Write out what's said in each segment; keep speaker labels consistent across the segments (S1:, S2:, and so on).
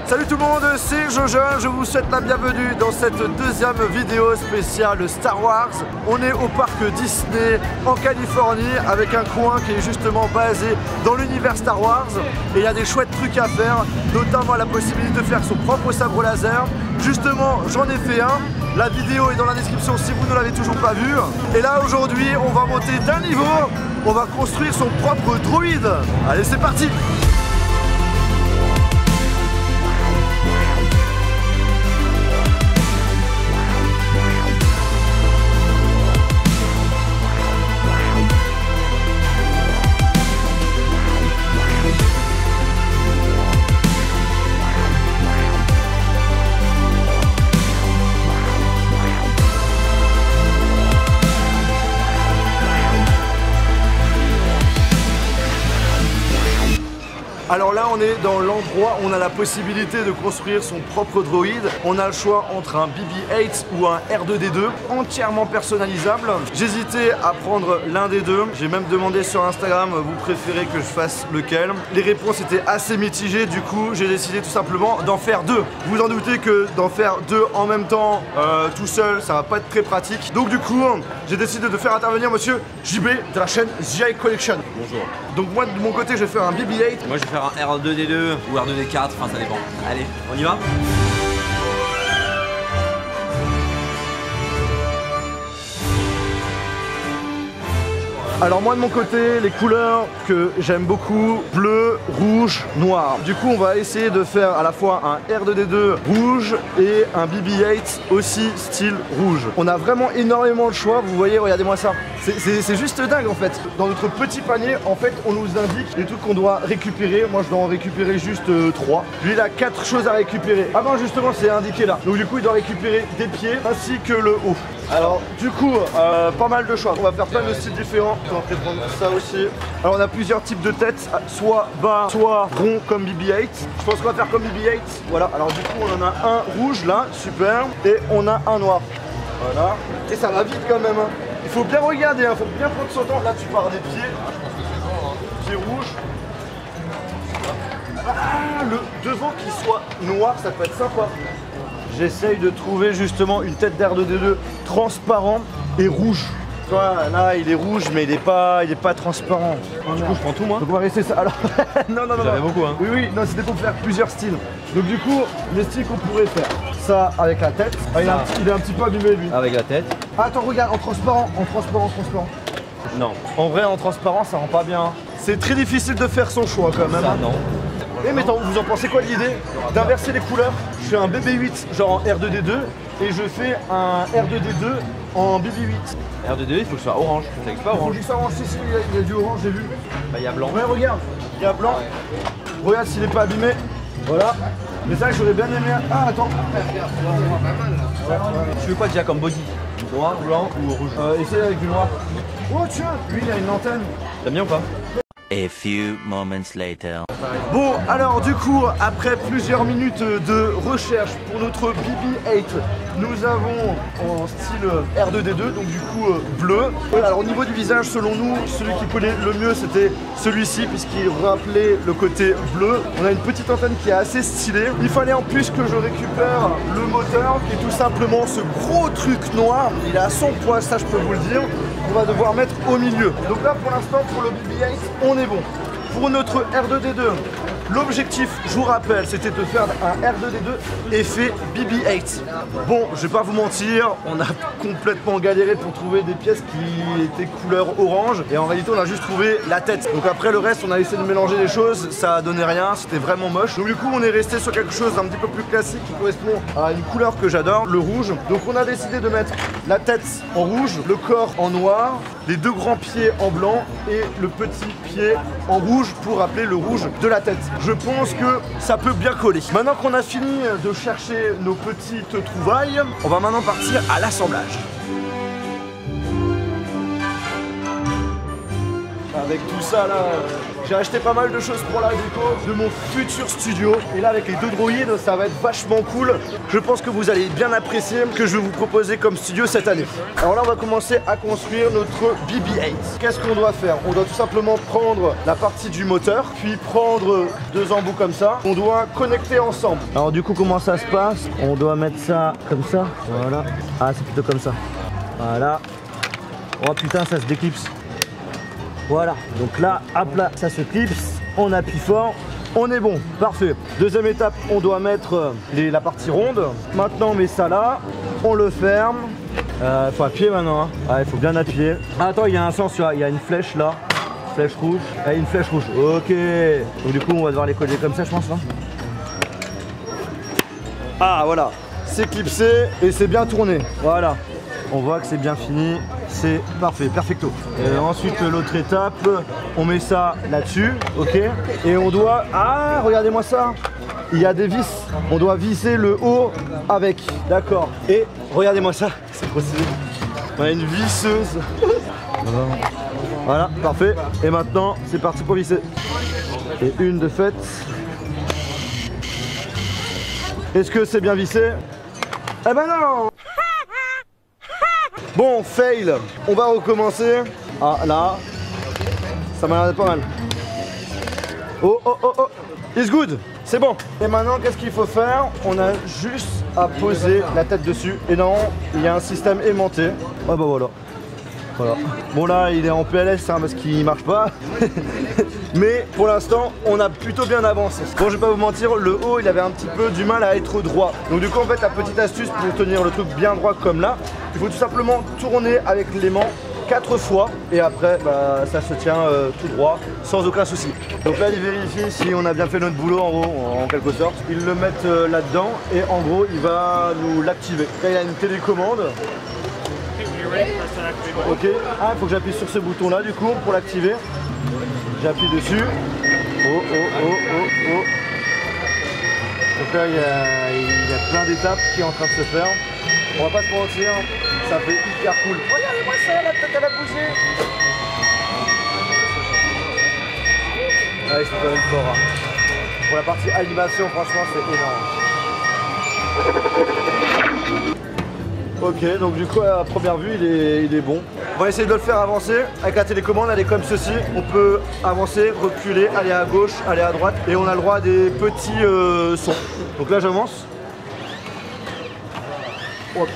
S1: Salut tout le monde, c'est Jojo, je vous souhaite la bienvenue dans cette deuxième vidéo spéciale Star Wars. On est au parc Disney en Californie avec un coin qui est justement basé dans l'univers Star Wars. Et il y a des chouettes trucs à faire, notamment la possibilité de faire son propre sabre laser. Justement, j'en ai fait un. La vidéo est dans la description si vous ne l'avez toujours pas vu. Et là aujourd'hui, on va monter d'un niveau. On va construire son propre droïde. Allez, c'est parti! Alors là on est dans l'endroit où on a la possibilité de construire son propre droïde. On a le choix entre un BB-8 ou un R2-D2 entièrement personnalisable. J'hésitais à prendre l'un des deux. J'ai même demandé sur Instagram, vous préférez que je fasse lequel? Les réponses étaient assez mitigées, du coup j'ai décidé tout simplement d'en faire deux. Vous en doutez que d'en faire deux en même temps, tout seul, ça va pas être très pratique. Donc du coup, j'ai décidé de faire intervenir monsieur JB de la chaîne ZI Collection.
S2: Bonjour.
S1: Donc moi de mon côté je vais faire un BB-8.
S2: Moi je vais faire un R2D2 ou R2D4, enfin ça dépend. Allez, on y va?
S1: Alors moi de mon côté, les couleurs que j'aime beaucoup, bleu, rouge, noir. Du coup on va essayer de faire à la fois un R2D2 rouge et un BB-8 aussi style rouge. On a vraiment énormément de choix, vous voyez, regardez-moi ça. C'est juste dingue en fait. Dans notre petit panier, en fait, on nous indique les trucs qu'on doit récupérer. Moi je dois en récupérer juste 3. Lui il a 4 choses à récupérer. Ah ben justement c'est indiqué là. Donc du coup il doit récupérer des pieds ainsi que le haut. Alors du coup, pas mal de choix. On va faire plein de styles différents. On va peut-être prendre ça aussi. Alors on a plusieurs types de têtes, soit bas, soit rond comme BB-8. Je pense qu'on va faire comme BB-8. Voilà, alors du coup on en a un rouge là, super. Et on a un noir. Voilà. Et ça va vite quand même. Hein. Il faut bien regarder, il faut bien prendre son temps. Là tu pars des pieds. Pieds rouges. Ah, le devant qui soit noir, ça peut être sympa. J'essaye de trouver justement une tête d'R2D2 transparent et rouge. Tu vois, là il est rouge mais il est pas transparent.
S2: Du coup je prends tout moi.
S1: Donc on va rester ça. Alors non.
S2: J'avais beaucoup hein.
S1: Oui, non, c'était pour faire plusieurs styles. Donc du coup, les styles qu'on pourrait faire. Ça avec la tête. Ah, il est un petit peu abîmé lui.
S2: Avec la tête.
S1: Ah, attends, regarde, en transparent.
S2: Non.
S1: En vrai, en transparent, ça rend pas bien. C'est très difficile de faire son choix quand même.
S2: Ça non.
S1: Eh mais vous en pensez quoi de l'idée d'inverser les couleurs? Je fais un BB-8 genre en R2D2 et je fais un R2D2 en BB-8.
S2: R2D2 il faut que ce soit orange. Ça n'existe pas orange.
S1: Il faut juste orange, si, il y a du orange, j'ai vu.
S2: Bah il y a blanc.
S1: Ouais, regarde, il y a blanc. Regarde s'il est pas abîmé. Voilà. Mais ça, j'aurais bien aimé. Ah, attends.
S2: Tu veux quoi déjà comme body? Noir, blanc ou rouge?
S1: Essaye avec du noir. Oh tiens, lui il a une antenne.
S2: T'aimes bien ou pas?
S3: A few moments later.
S1: Bon, alors du coup, après plusieurs minutes de recherche pour notre BB-8, nous avons en style R2D2, donc du coup bleu. Alors au niveau du visage, selon nous, celui qui collait le mieux c'était celui-ci, puisqu'il rappelait le côté bleu. On a une petite antenne qui est assez stylée. Il fallait en plus que je récupère le moteur, qui est tout simplement ce gros truc noir. Il est à 100 poids, ça je peux vous le dire. On va devoir mettre au milieu. Donc là pour l'instant, pour le BB-8, on est bon. Pour notre R2D2, l'objectif, je vous rappelle, c'était de faire un R2D2 effet BB-8. Bon, je vais pas vous mentir, on a complètement galéré pour trouver des pièces qui étaient couleur orange et en réalité on a juste trouvé la tête. Donc après le reste, on a essayé de mélanger les choses, ça a donné rien, c'était vraiment moche. Donc du coup, on est resté sur quelque chose d'un petit peu plus classique qui correspond à une couleur que j'adore, le rouge. Donc on a décidé de mettre la tête en rouge, le corps en noir, les deux grands pieds en blanc et le petit pied en rouge pour rappeler le rouge de la tête. Je pense que ça peut bien coller. Maintenant qu'on a fini de chercher nos petites trouvailles, on va maintenant partir à l'assemblage. avec tout ça là. J'ai acheté pas mal de choses pour la déco de mon futur studio. Et là avec les 2 droïdes, ça va être vachement cool. Je pense que vous allez bien apprécier ce que je vais vous proposer comme studio cette année. Alors là on va commencer à construire notre BB-8. Qu'est-ce qu'on doit faire? On doit tout simplement prendre la partie du moteur, puis prendre 2 embouts comme ça. On doit connecter ensemble. Alors du coup comment ça se passe? On doit mettre ça comme ça. Voilà. Ah c'est plutôt comme ça. Voilà. Oh putain ça se déclipse. Voilà, donc là, hop là, ça se clipse, on appuie fort, on est bon, parfait. Deuxième étape, on doit mettre la partie ronde. Maintenant on met ça là, on le ferme. Faut appuyer maintenant, hein. Ah, il faut bien appuyer. Ah, attends, il y a un sens, il y a une flèche là, flèche rouge. Ah, une flèche rouge, ok. Donc du coup on va devoir les coller comme ça je pense là. Ah voilà, c'est clipsé et c'est bien tourné, voilà. On voit que c'est bien fini. C'est parfait, perfecto. Et ensuite l'autre étape, on met ça là-dessus, ok. Et on doit, ah regardez-moi ça, il y a des vis, on doit visser le haut avec, d'accord. Et regardez-moi ça, c'est trop stylé. On a une visseuse. Voilà, parfait. Et maintenant c'est parti pour visser. Et une de fait. Est-ce que c'est bien vissé? Eh ben non. Bon, fail, on va recommencer. Ah là, ça m'a l'air d'être pas mal. Oh oh oh oh, it's good, c'est bon. Et maintenant qu'est-ce qu'il faut faire? On a juste à poser la tête dessus. Et non, il y a un système aimanté. Ah bah voilà. Voilà. Bon là il est en PLS hein, parce qu'il marche pas. Mais pour l'instant on a plutôt bien avancé. Bon je vais pas vous mentir, le haut il avait un petit peu du mal à être droit. Donc du coup en fait la petite astuce pour tenir le truc bien droit comme là, il faut tout simplement tourner avec l'aimant 4 fois et après bah, ça se tient tout droit sans aucun souci. Donc là il vérifie si on a bien fait notre boulot en gros en quelque sorte. Ils le mettent là-dedans et en gros il va nous l'activer. Là il y a une télécommande. Ok, ah, il faut que j'appuie sur ce bouton là du coup pour l'activer. J'appuie dessus. Oh oh oh oh oh. Donc là il y a plein d'étapes qui est en train de se faire. On va pas se mentir, ça fait hyper cool. Regardez-moi ça, la tête elle a bougé. Ouais, c'est quand même fort. Hein. Pour la partie animation, franchement c'est énorme. Ok, donc du coup à première vue il est bon. On va essayer de le faire avancer. Avec la télécommande elle est comme ceci. On peut avancer, reculer, aller à gauche, aller à droite. Et on a le droit à des petits sons. Donc là j'avance. Hop.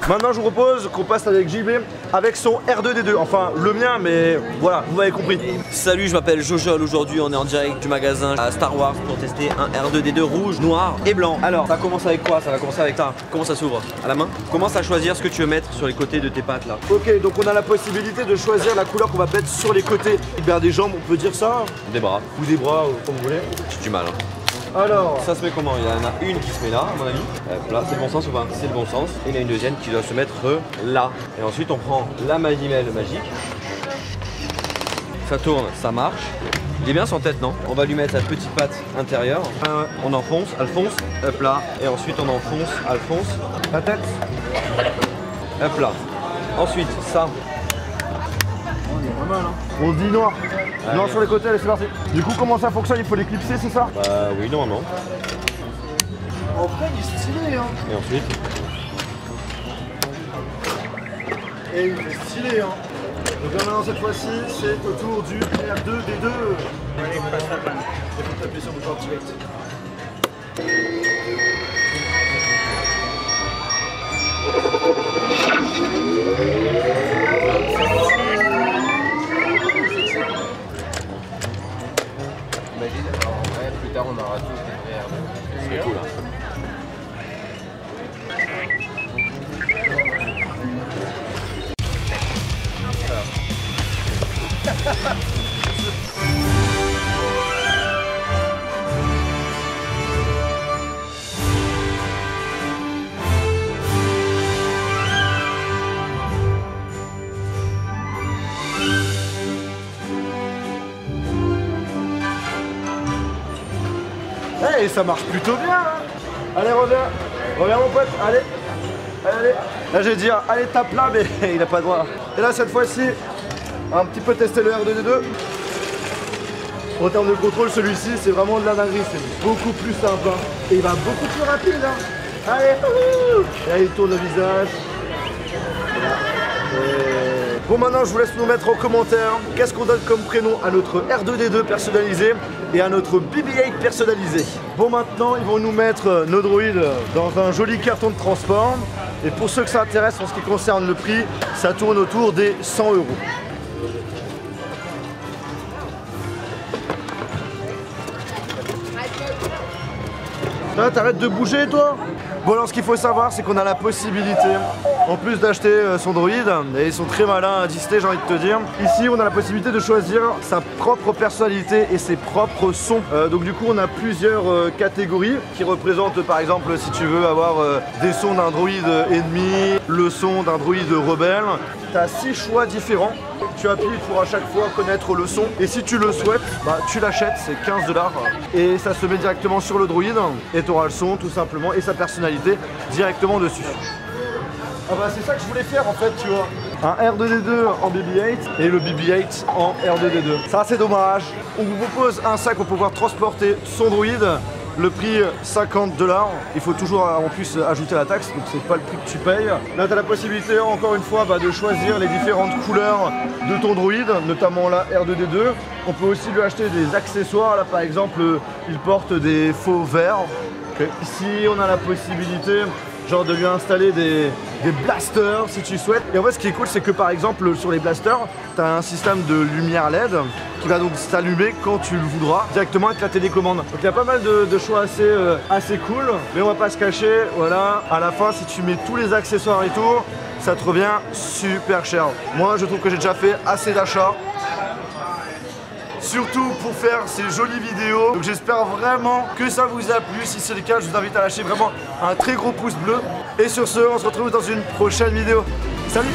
S1: Maintenant je vous propose qu'on passe avec JB avec son R2D2, enfin le mien mais voilà, vous m'avez compris.
S2: Salut, je m'appelle Jojol, aujourd'hui on est en direct du magasin à Star Wars pour tester un R2D2 rouge, noir et blanc. Alors ça commence avec quoi? Ça va commencer avec ça. Comment ça s'ouvre? À la main. Commence à choisir ce que tu veux mettre sur les côtés de tes pattes là.
S1: Ok, donc on a la possibilité de choisir la couleur qu'on va mettre sur les côtés. Ben, des jambes, on peut dire ça.
S2: Des bras.
S1: Ou des bras, comme vous voulez.
S2: J'ai du mal. Hein.
S1: Alors,
S2: ça se met comment? Il y en a une qui se met là, à mon avis. Là, c'est le bon sens ou pas? C'est le bon sens. Et il y a une deuxième qui doit se mettre là. Et ensuite, on prend la manivelle magique. Ça tourne, ça marche. Il est bien sans tête, non? On va lui mettre la petite patte intérieure. On enfonce, Alphonse, hop là. Et ensuite, on enfonce, Alphonse.
S1: La tête.
S2: Hop là. Ensuite, ça.
S1: On est pas mal, hein. On dit noir. Noir sur les côtés, allez, c'est parti. Du coup, comment ça fonctionne? Il faut l'éclipser, c'est ça?
S2: Bah oui, normalement.
S1: En vrai, il est stylé, hein.
S2: Et ensuite?
S1: Et il est stylé, hein. Donc là, maintenant, cette fois-ci, c'est autour du R2D2. Il faut taper sur le bouton direct.
S4: Plus tard, on aura tous des VR.
S2: C'est cool, hein.
S1: Hey, ça marche plutôt bien, hein. Allez, reviens. Reviens, mon pote. Allez. Allez. Là, je vais dire, allez, tape là, mais il n'a pas le droit. Et là, cette fois-ci, un petit peu tester le R2D2. En termes de contrôle, celui-ci, c'est vraiment de la dinguerie. C'est beaucoup plus simple. Hein. Et il va beaucoup plus rapide. Hein. Allez, et là, il tourne le visage. Bon, maintenant je vous laisse nous mettre en commentaire qu'est-ce qu'on donne comme prénom à notre R2D2 personnalisé et à notre BB-8 personnalisé. Bon, maintenant ils vont nous mettre nos droïdes dans un joli carton de transport. Et pour ceux que ça intéresse en ce qui concerne le prix, ça tourne autour des 100 €. T'arrêtes de bouger toi? Bon, alors ce qu'il faut savoir, c'est qu'on a la possibilité, en plus d'acheter son droïde, et ils sont très malins à Disney, j'ai envie de te dire. Ici, on a la possibilité de choisir sa propre personnalité et ses propres sons. Donc du coup, on a plusieurs catégories qui représentent, par exemple, si tu veux avoir des sons d'un droïde ennemi, le son d'un droïde rebelle. Tu as 6 choix différents. Tu appuies pour à chaque fois connaître le son. Et si tu le souhaites, bah, tu l'achètes, c'est 15 $. Et ça se met directement sur le droïde. Et tu auras le son tout simplement et sa personnalité directement dessus. Ah bah c'est ça que je voulais faire en fait, tu vois. Un R2D2 en BB-8 et le BB-8 en R2D2. Ça c'est dommage. On vous propose un sac pour pouvoir transporter son droïde. Le prix 50 $. Il faut toujours en plus ajouter la taxe, donc c'est pas le prix que tu payes. Là tu as la possibilité encore une fois de choisir les différentes couleurs de ton droïde, notamment la R2D2. On peut aussi lui acheter des accessoires. Là par exemple il porte des faux verres. Okay. Ici on a la possibilité genre de lui installer des blasters si tu souhaites. Et en fait ce qui est cool c'est que par exemple sur les blasters tu as un système de lumière LED qui va donc s'allumer quand tu le voudras directement avec la télécommande. Donc il y a pas mal de choix assez cool, mais on va pas se cacher, voilà, à la fin si tu mets tous les accessoires et tout, ça te revient super cher. Moi je trouve que j'ai déjà fait assez d'achats. Surtout pour faire ces jolies vidéos. Donc j'espère vraiment que ça vous a plu. Si c'est le cas, je vous invite à lâcher vraiment un très gros pouce bleu. Et sur ce, on se retrouve dans une prochaine vidéo. Salut!